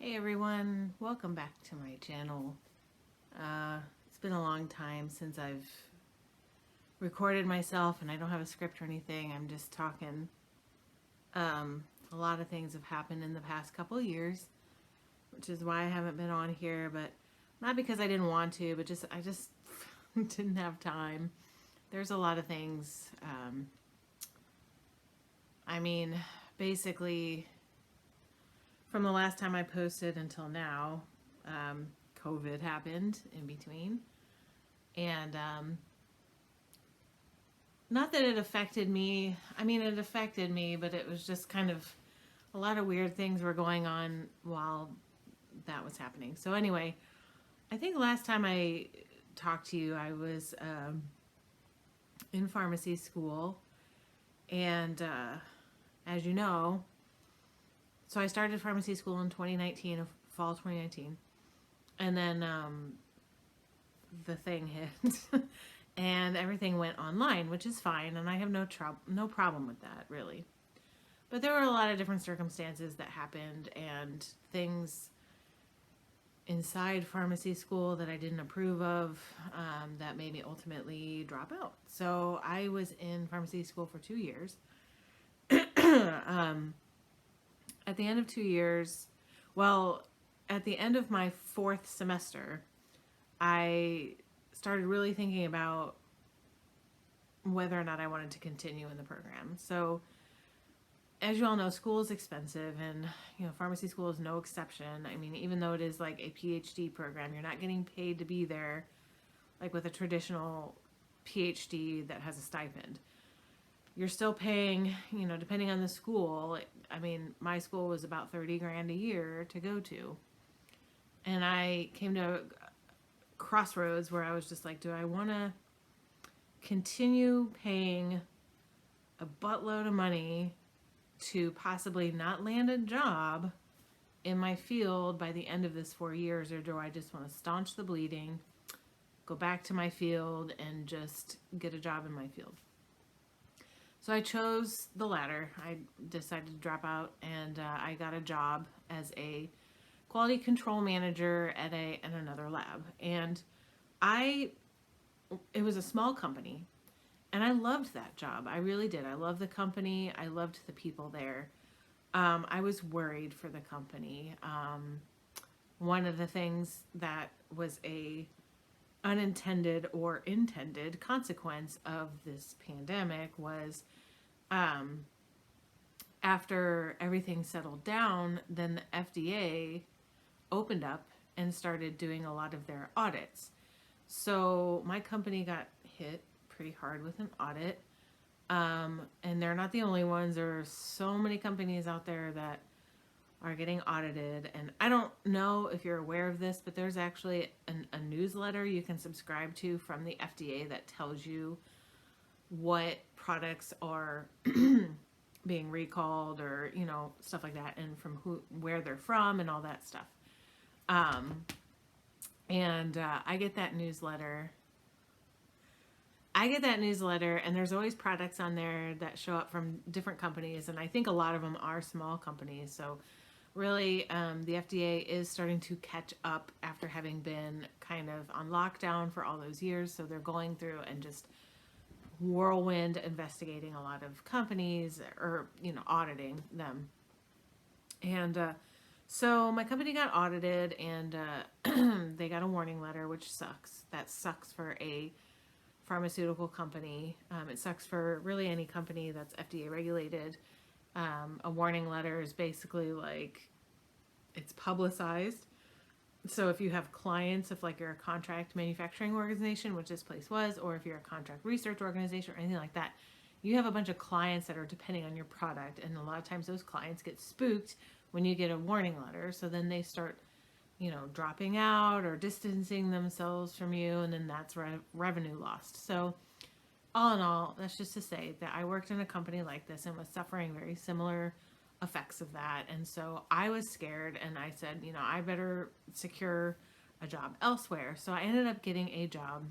Hey everyone, welcome back to my channel. It's been a long time since I've recorded myself and I don't have a script or anything. I'm just talking. A lot of things have happened in the past couple of years, which is why I haven't been on here, but not because I didn't want to, but I just didn't have time. There's a lot of things. I mean, basically, from the last time I posted until now, COVID happened in between. And not that it affected me. I mean, it affected me, but it was just kind of a lot of weird things were going on while that was happening. So anyway, I think last time I talked to you, I was in pharmacy school. And as you know, so I started pharmacy school in 2019, fall 2019. And then the thing hit and everything went online, which is fine. And I have no problem with that, really. But there were a lot of different circumstances that happened and things inside pharmacy school that I didn't approve of that made me ultimately drop out. So I was in pharmacy school for 2 years. At the end of 2 years, at the end of my 4th semester, I started really thinking about whether or not I wanted to continue in the program. So, as you all know, school is expensive, and pharmacy school is no exception. I mean, even though it is like a PhD program, you're not getting paid to be there like with a traditional PhD that has a stipend. You're still paying, depending on the school. I mean, my school was about 30 grand a year to go to. And I came to a crossroads where I was just like, do I want to continue paying a buttload of money to possibly not land a job in my field by the end of this 4 years, or do I just want to staunch the bleeding, go back to my field, and just get a job in my field? So I chose the latter. I decided to drop out, and I got a job as a quality control manager at another lab. And it was a small company, and I loved that job. I really did. I loved the company. I loved the people there. I was worried for the company. One of the things that was a unintended or intended consequence of this pandemic was after everything settled down, then the FDA opened up and started doing a lot of their audits. So my company got hit pretty hard with an audit. And they're not the only ones. There are so many companies out there that are getting audited. And I don't know if you're aware of this, but there's actually a newsletter you can subscribe to from the FDA that tells you what products are being recalled, or stuff like that, and from where they're from and all that stuff. And I get that newsletter. And there's always products on there that show up from different companies, and I think a lot of them are small companies. So really, the FDA is starting to catch up after having been kind of on lockdown for all those years. So they're going through and just whirlwind investigating a lot of companies, or auditing them. And so my company got audited, and they got a warning letter, which sucks. That sucks for a pharmaceutical company. It sucks for really any company that's FDA regulated. A warning letter is basically like, it's publicized. So if you have clients, if like you're a contract manufacturing organization, which this place was, or if you're a contract research organization or anything like that, you have a bunch of clients that are depending on your product. And a lot of times those clients get spooked when you get a warning letter. So then they start, dropping out or distancing themselves from you. And then that's revenue lost. So all in all, that's just to say that I worked in a company like this and was suffering very similar effects of that. And so I was scared, and I said, I better secure a job elsewhere. So I ended up getting a job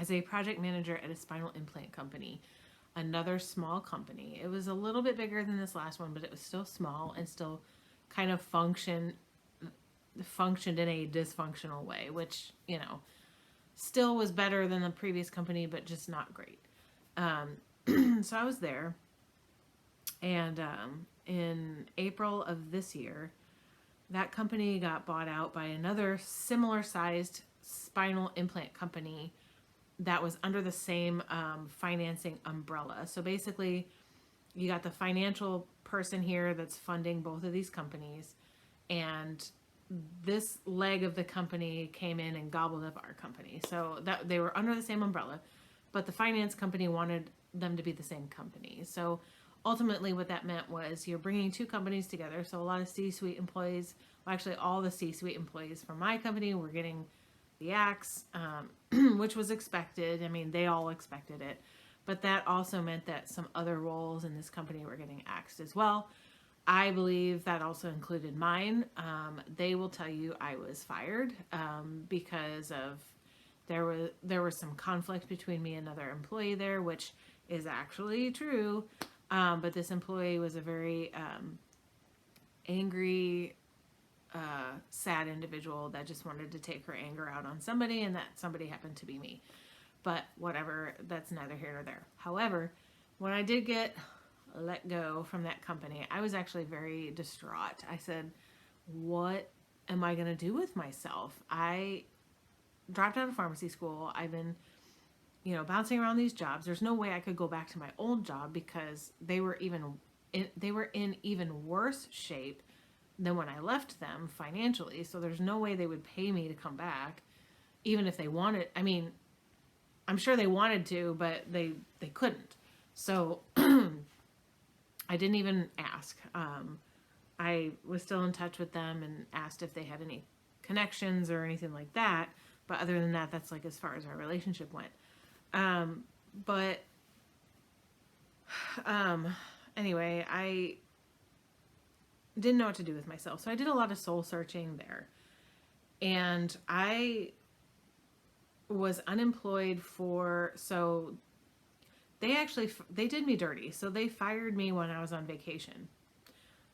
as a project manager at a spinal implant company, another small company. It was a little bit bigger than this last one, but it was still small and still kind of functioned functioned in a dysfunctional way, which, you know, still was better than the previous company, but just not great. So I was there, and in April of this year, that company got bought out by another similar sized spinal implant company that was under the same financing umbrella. So basically, you got the financial person here that's funding both of these companies, and this leg of the company came in and gobbled up our company. So that they were under the same umbrella, but the finance company wanted them to be the same company. So ultimately what that meant was you're bringing two companies together. So a lot of C-suite employees, well, actually all the C-suite employees from my company were getting the axe, which was expected. I mean, they all expected it. But that also meant that some other roles in this company were getting axed as well. I believe that also included mine. They will tell you I was fired because of there was some conflict between me and another employee there, which is actually true. But this employee was a very angry, sad individual that just wanted to take her anger out on somebody, and that somebody happened to be me. But whatever, that's neither here nor there. However, when I did get let go from that company, I was actually very distraught. I said, what am I going to do with myself? I dropped out of pharmacy school. I've been, you know, bouncing around these jobs. There's no way I could go back to my old job because they were in even worse shape than when I left them financially. So there's no way they would pay me to come back, even if they wanted. I mean, I'm sure they wanted to, but they couldn't. So I didn't even ask. I was still in touch with them and asked if they had any connections or anything like that. But other than that, that's like as far as our relationship went. Anyway, I didn't know what to do with myself. So I did a lot of soul searching there. And I was unemployed so they did me dirty. So they fired me when I was on vacation.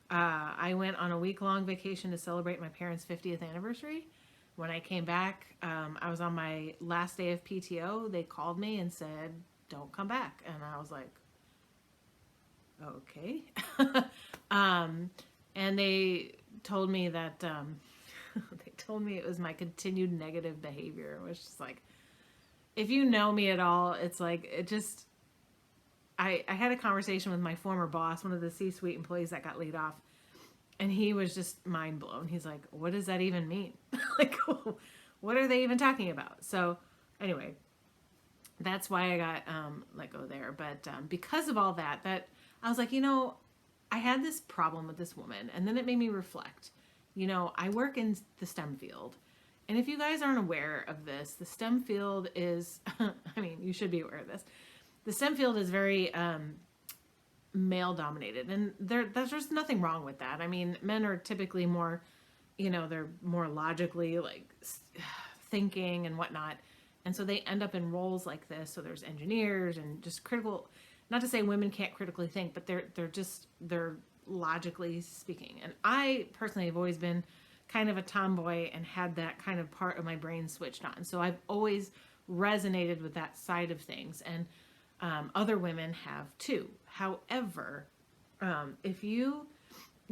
I went on a week-long vacation to celebrate my parents' 50th anniversary. When I came back, I was on my last day of PTO. They called me and said, don't come back. And I was like, okay. And they told me that, they told me it was my continued negative behavior, which is like, if you know me at all, it's like, it just, I had a conversation with my former boss, one of the C-suite employees that got laid off, and he was just mind blown. He's like, what does that even mean? Like, what are they even talking about? So anyway, that's why I got let go there. But because of all that I was like, you know, I had this problem with this woman, and then it made me reflect. You know, I work in the STEM field. And if you guys aren't aware of this, the STEM field is, I mean, you should be aware of this. The STEM field is very male dominated, and there's just nothing wrong with that. I mean, men are typically more, you know, they're more logically like thinking and whatnot. And so they end up in roles like this. So there's engineers and just critical, not to say women can't critically think, but they're logically speaking. And I personally have always been kind of a tomboy and had that kind of part of my brain switched on. So I've always resonated with that side of things. And other women have too. However, if you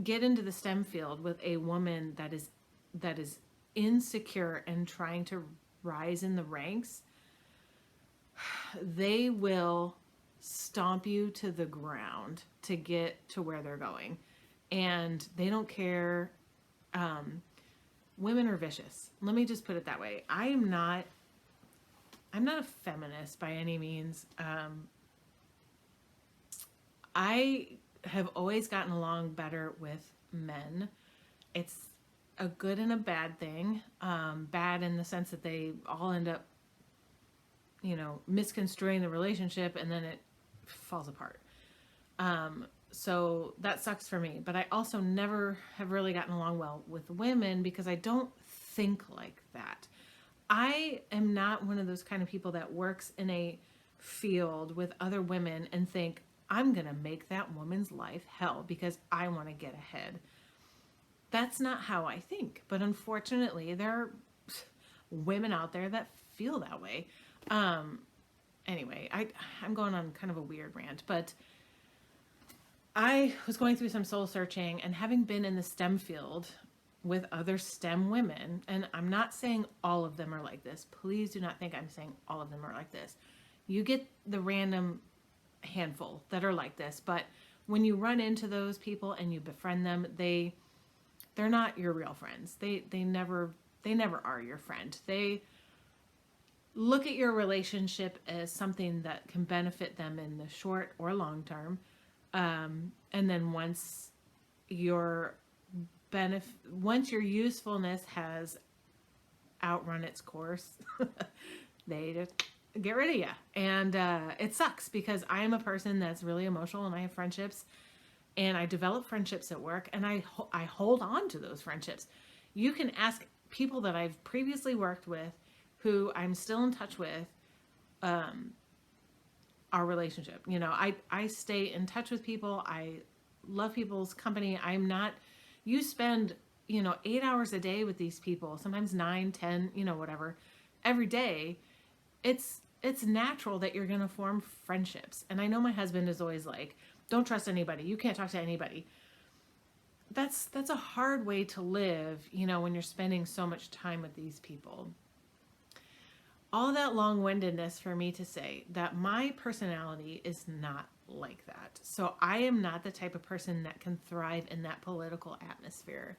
get into the STEM field with a woman that is insecure and trying to rise in the ranks, they will stomp you to the ground to get to where they're going. And they don't care. Women are vicious. Let me just put it that way. I'm not a feminist by any means. I have always gotten along better with men. It's a good and a bad thing. Bad in the sense that they all end up, you know, misconstruing the relationship and then it falls apart. So that sucks for me. But I also never have really gotten along well with women because I don't think like that. I am not one of those kind of people that works in a field with other women and think, I'm going to make that woman's life hell because I want to get ahead. That's not how I think. But unfortunately, there are women out there that feel that way. Anyway, I'm going on kind of a weird rant, but I was going through some soul searching, and having been in the STEM field with other STEM women, and I'm not saying all of them are like this. Please do not think I'm saying all of them are like this. You get the random handful that are like this, but when you run into those people and you befriend them, they're not your real friends. They never are your friend. They look at your relationship as something that can benefit them in the short or long term. And then once your usefulness has outrun its course, they just get rid of you. And it sucks because I am a person that's really emotional, and I have friendships, and I develop friendships at work, and I hold on to those friendships. You can ask people that I've previously worked with who I'm still in touch with, our relationship. You know, I stay in touch with people. I love people's company. You spend, 8 hours a day with these people, sometimes 9, 10, whatever, every day. It's natural that you're going to form friendships. And I know my husband is always like, don't trust anybody. You can't talk to anybody. That's a hard way to live, when you're spending so much time with these people. All that long-windedness for me to say that my personality is not like that. So I am not the type of person that can thrive in that political atmosphere.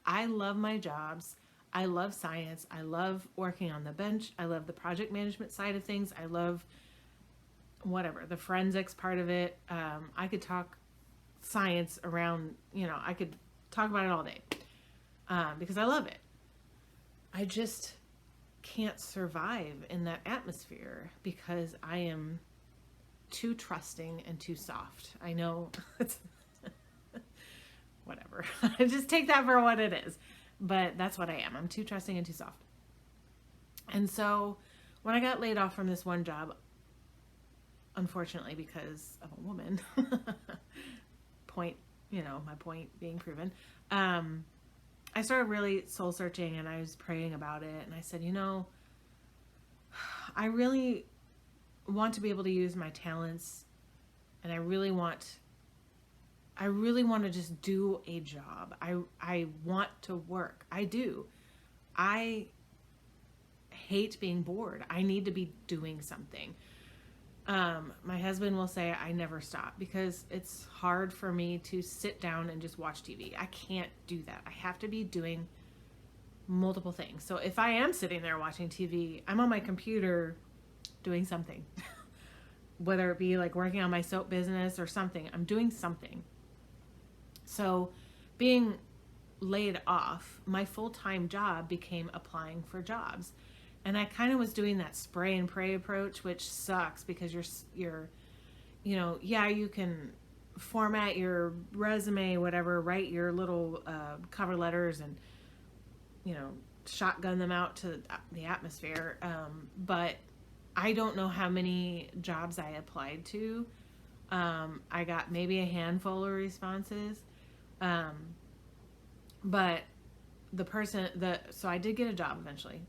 I love my jobs. I love science. I love working on the bench. I love the project management side of things. I love whatever, the forensics part of it. I could talk science around, I could talk about it all day because I love it. I just can't survive in that atmosphere because I am too trusting and too soft. I know it's whatever. Just take that for what it is. But that's what I am. I'm too trusting and too soft. And so when I got laid off from this one job, unfortunately, because of a woman, my point being proven, I started really soul searching, and I was praying about it. And I said, I really want to be able to use my talents, and I really want to just do a job. I want to work. I do. I hate being bored. I need to be doing something. My husband will say I never stop because it's hard for me to sit down and just watch TV. I can't do that. I have to be doing multiple things. So if I am sitting there watching TV, I'm on my computer doing something. Whether it be like working on my soap business or something, I'm doing something. So being laid off, my full-time job became applying for jobs. And I kind of was doing that spray and pray approach, which sucks because you're, you can format your resume, whatever, write your little cover letters and, shotgun them out to the atmosphere. But I don't know how many jobs I applied to. I got maybe a handful of responses. But so I did get a job eventually.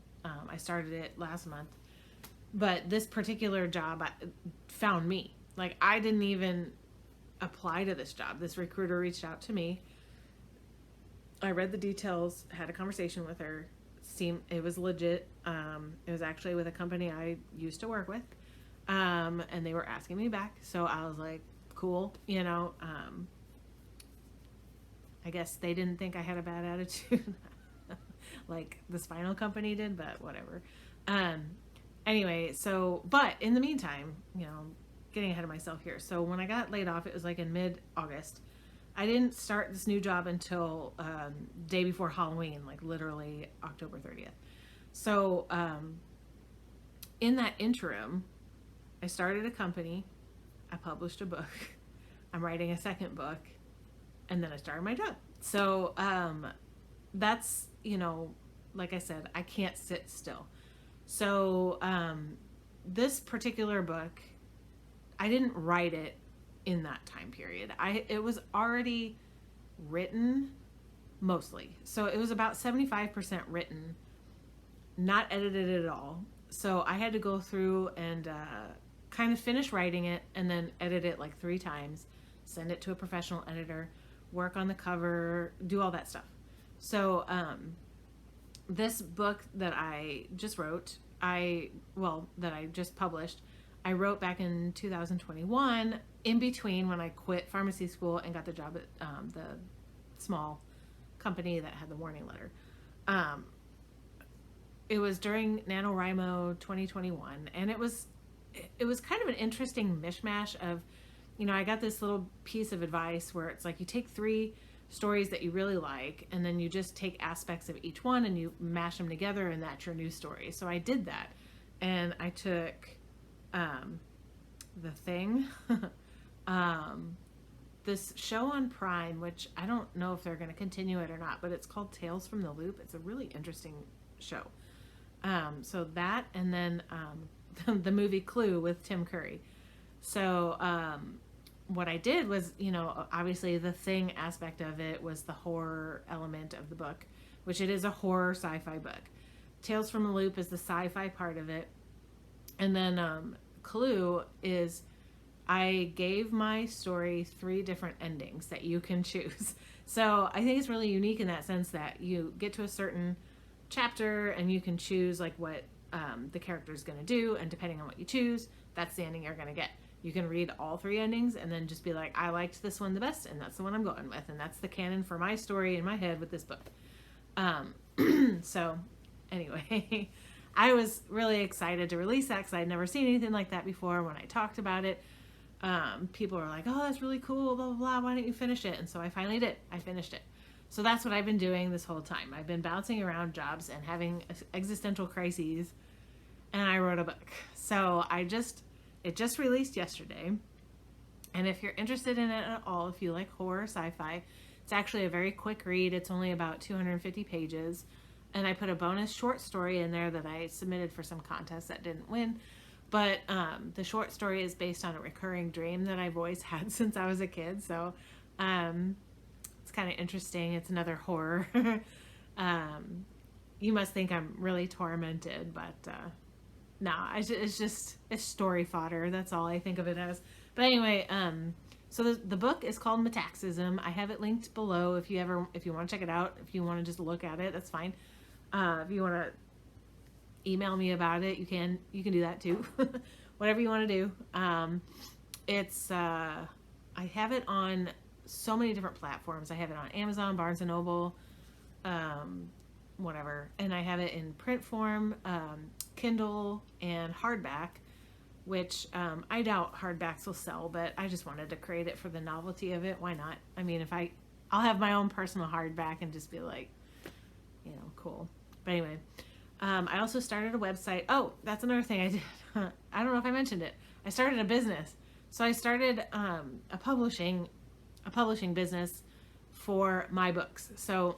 I started it last month, but this particular job found me. Like, I didn't even apply to this job. This recruiter reached out to me. I read the details, had a conversation with her. It was legit. It was actually with a company I used to work with. And they were asking me back. So I was like, cool, I guess they didn't think I had a bad attitude like the spinal company did, but whatever. Anyway, but in the meantime, getting ahead of myself here. So when I got laid off, it was like in mid-August. I didn't start this new job until day before Halloween, like literally October 30th. So in that interim, I started a company. I published a book. I'm writing a second book. And then I started my job. So that's, like I said, I can't sit still. So this particular book, I didn't write it in that time period. It was already written. mostly. So it was about 75% written, not edited at all. So I had to go through and kind of finish writing it and then edit it like 3 times, send it to a professional editor, work on the cover, do all that stuff. So this book that I just wrote, that I just published, I wrote back in 2021, in between when I quit pharmacy school and got the job at the small company that had the warning letter. It was during NaNoWriMo 2021, and it was kind of an interesting mishmash of, I got this little piece of advice where it's like you take 3 stories that you really like, and then you just take aspects of each one and you mash them together, and that's your new story. So I did that, and I took The Thing, this show on Prime, which I don't know if they're going to continue it or not, but it's called Tales from the Loop. It's a really interesting show. So that, and then the movie Clue with Tim Curry. So what I did was, obviously the Thing aspect of it was the horror element of the book, which it is a horror sci-fi book. Tales from the Loop is the sci-fi part of it. And then Clue is, I gave my story 3 different endings that you can choose. So I think it's really unique in that sense that you get to a certain chapter and you can choose like what the character is going to do, and depending on what you choose, that's the ending you're going to get. You can read all 3 endings and then just be like, I liked this one the best, and that's the one I'm going with, and that's the canon for my story in my head with this book. So anyway, I was really excited to release that because I'd never seen anything like that before. When I talked about it, people were like, oh, that's really cool, blah, blah, blah, why don't you finish it? And so I finally did. I finished it. So that's what I've been doing this whole time. I've been bouncing around jobs and having existential crises, and I wrote a book. So it just released yesterday. And if you're interested in it at all, if you like horror sci-fi, it's actually a very quick read. It's only about 250 pages. And I put a bonus short story in there that I submitted for some contest that didn't win. But the short story is based on a recurring dream that I've always had since I was a kid. So it's kind of interesting. It's another horror. You must think I'm really tormented, but no, it's story fodder. That's all I think of it as. But anyway, so the book is called METAXYSM. I have it linked below if you want to check it out. If you want to just look at it, that's fine. If you want to email me about it, you can do that too. Whatever you want to do. I have it on so many different platforms. I have it on Amazon, Barnes and Noble, whatever. And I have it in print form, Kindle, and hardback, which I doubt hardbacks will sell, but I just wanted to create it for the novelty of it. Why not? I mean, I'll have my own personal hardback and just be like, cool. But anyway, I also started a website. Oh, that's another thing I did. I don't know if I mentioned it. I started a business. So I started a publishing business for my books. So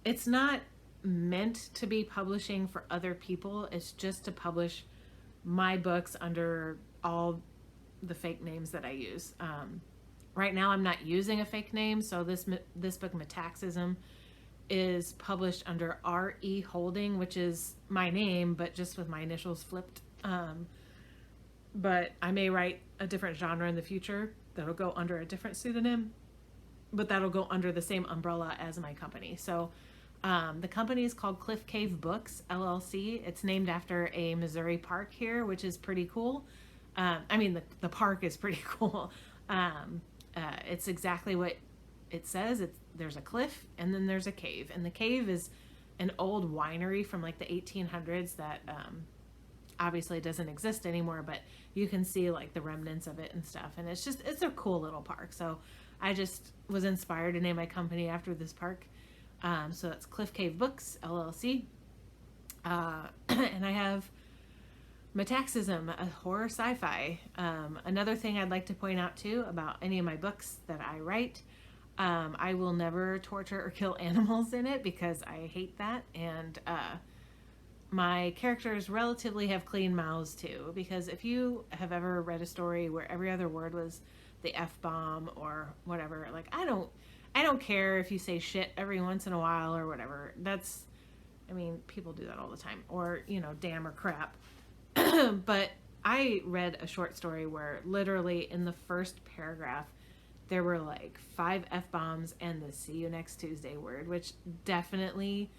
it's not meant to be publishing for other people. It's just to publish my books under all the fake names that I use. Right now I'm not using a fake name. So this book, METAXYSM, is published under R.E. Holding, which is my name, but just with my initials flipped. But I may write a different genre in the future that'll go under a different pseudonym, but that'll go under the same umbrella as my company. So the company is called Cliff Cave Books, LLC. It's named after a Missouri park here, which is pretty cool. I mean, the park is pretty cool. It's exactly what it says. There's a cliff and then there's a cave. And the cave is an old winery from like the 1800s that obviously doesn't exist anymore, but you can see like the remnants of it and stuff. And it's a cool little park. So I just was inspired to name my company after this park. So it's Cliff Cave Books, LLC. And I have METAXYSM, a horror sci-fi. Another thing I'd like to point out too about any of my books that I write, I will never torture or kill animals in it because I hate that. And my characters relatively have clean mouths too, because if you have ever read a story where every other word was the F-bomb or whatever, like I don't I don't care if you say shit every once in a while or whatever. That's, I mean, people do that all the time. Or, you know, damn or crap. But I read a short story where literally in the first paragraph, there were like 5 F-bombs and the see you next Tuesday word, which definitely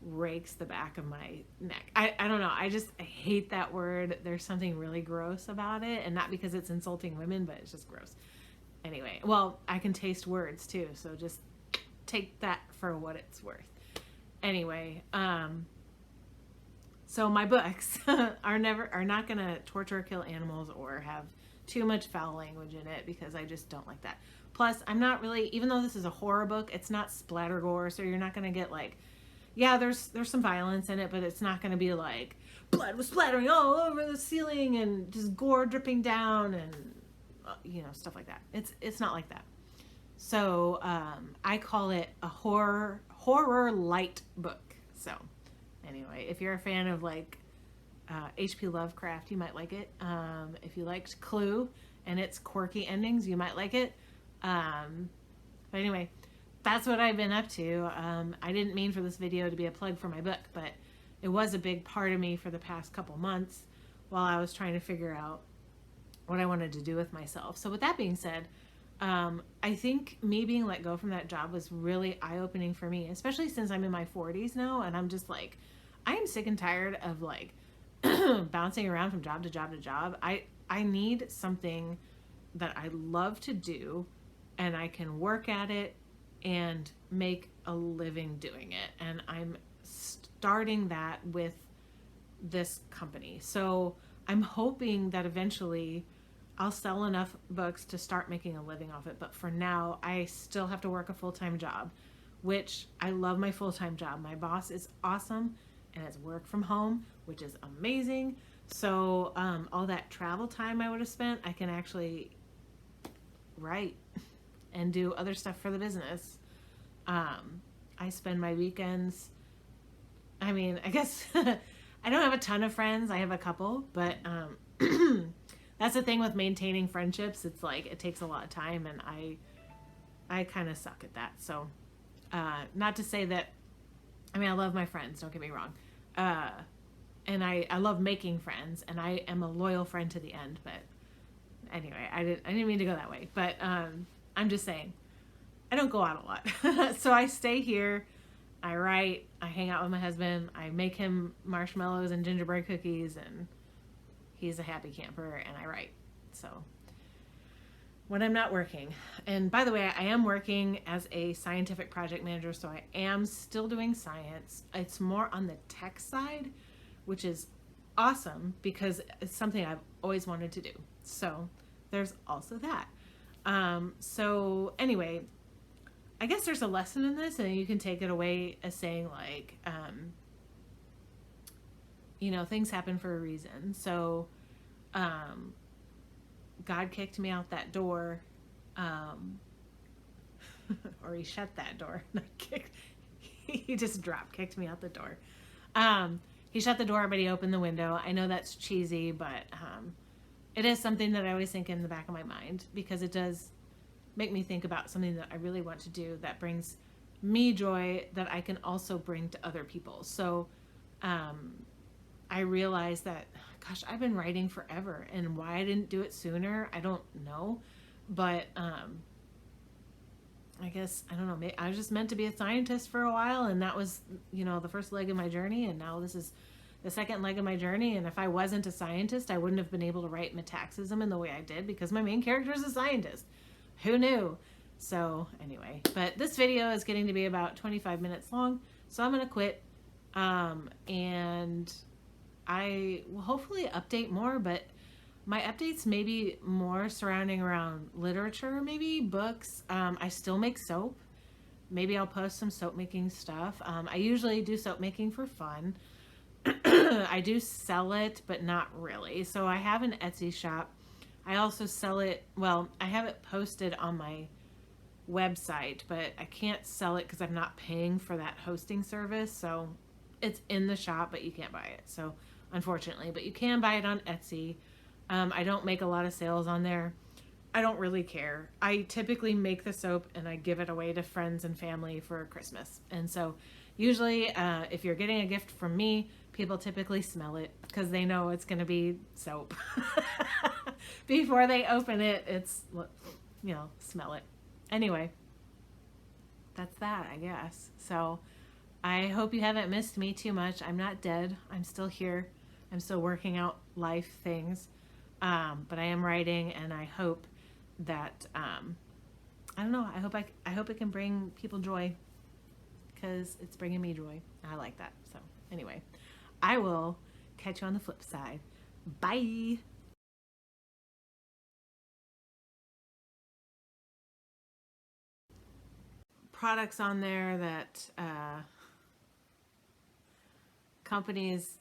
rakes the back of my neck. I don't know. I hate that word. There's something really gross about it. And not because it's insulting women, but it's just gross. Anyway, well, I can taste words too. So just take that for what it's worth. Anyway, so my books are not going to torture or kill animals or have too much foul language in it, because I just don't like that. Plus, I'm not really, even though this is a horror book, it's not splatter gore, so you're not going to get like, yeah, there's some violence in it, but it's not going to be like blood was splattering all over the ceiling and just gore dripping down and you know, stuff like that. It's not like that. So I call it a horror light book. So anyway, if you're a fan of like H.P. Lovecraft, you might like it. If you liked Clue and its quirky endings, you might like it. But anyway, that's what I've been up to. I didn't mean for this video to be a plug for my book, but it was a big part of me for the past couple months while I was trying to figure out what I wanted to do with myself. So with that being said, I think me being let go from that job was really eye-opening for me, especially since I'm in my 40s now, and I'm just like, I am sick and tired of like bouncing around from job to job to job. I need something that I love to do and I can work at it and make a living doing it. And I'm starting that with this company. So I'm hoping that eventually I'll sell enough books to start making a living off it. But for now, I still have to work a full-time job, which I love my full-time job. My boss is awesome and it's work from home, which is amazing. So all that travel time I would have spent, I can actually write and do other stuff for the business. I spend my weekends, I mean, I guess I don't have a ton of friends. I have a couple, but that's the thing with maintaining friendships. It's like it takes a lot of time, and I kind of suck at that. So not to say that, I mean, I love my friends, don't get me wrong. And I love making friends, and I am a loyal friend to the end. But anyway, I didn't mean to go that way. But I'm just saying, I don't go out a lot. So I stay here, I write, I hang out with my husband, I make him marshmallows and gingerbread cookies, and he's a happy camper, and I write. So when I'm not working, and by the way, I am working as a scientific project manager, so I am still doing science. It's more on the tech side, which is awesome because it's something I've always wanted to do. So there's also that. So anyway, I guess there's a lesson in this, and you can take it away as saying like, you know, things happen for a reason. So, God kicked me out that door, or he shut that door, not kicked, he just kicked me out the door. He shut the door, but he opened the window. I know that's cheesy, but, it is something that I always think in the back of my mind, because it does make me think about something that I really want to do that brings me joy that I can also bring to other people. So I realized that, gosh, I've been writing forever, and why I didn't do it sooner, I don't know. But I guess, I don't know, I was just meant to be a scientist for a while, and that was, you know, the first leg of my journey, and now this is the second leg of my journey. And if I wasn't a scientist, I wouldn't have been able to write METAXYSM in the way I did, because my main character is a scientist. Who knew? So anyway, but this video is getting to be about 25 minutes long, so I'm gonna quit, and I will hopefully update more, but my updates may be more surrounding around literature, maybe books. I still make soap. Maybe I'll post some soap making stuff. I usually do soap making for fun. I do sell it, but not really. So I have an Etsy shop. I also sell it, well, I have it posted on my website, but I can't sell it because I'm not paying for that hosting service. So it's in the shop, but you can't buy it. So unfortunately, but you can buy it on Etsy. I don't make a lot of sales on there. I don't really care. I typically make the soap and I give it away to friends and family for Christmas. And so usually if you're getting a gift from me, people typically smell it because they know it's going to be soap. Before they open it, it's, smell it. Anyway, that's that, I guess. So I hope you haven't missed me too much. I'm not dead. I'm still here. I'm still working out life things. But I am writing, and I hope that I don't know. I hope it can bring people joy, because it's bringing me joy. I like that. So anyway, I will catch you on the flip side. Bye. Products on there that companies